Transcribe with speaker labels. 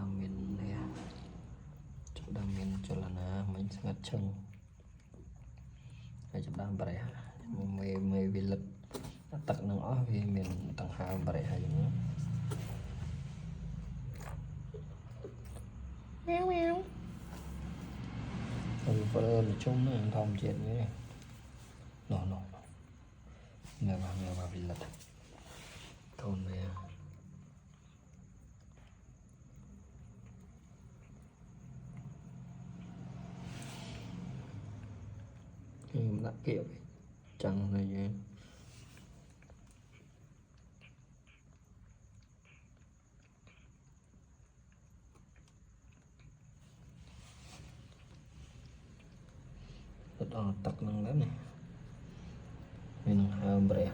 Speaker 1: đam miền nè chụp đam miền cho là nè mình sẽ ngắt chân chụp đam bể mày vì lực tật năng ó vì miền tầng hai bể hay nữa mèo mèo rồi chung nó thông chuyện như này nó mèo vào vì lực thôn về đã kiểu chẳng này gì rất là tật năng lắm này mình hai bể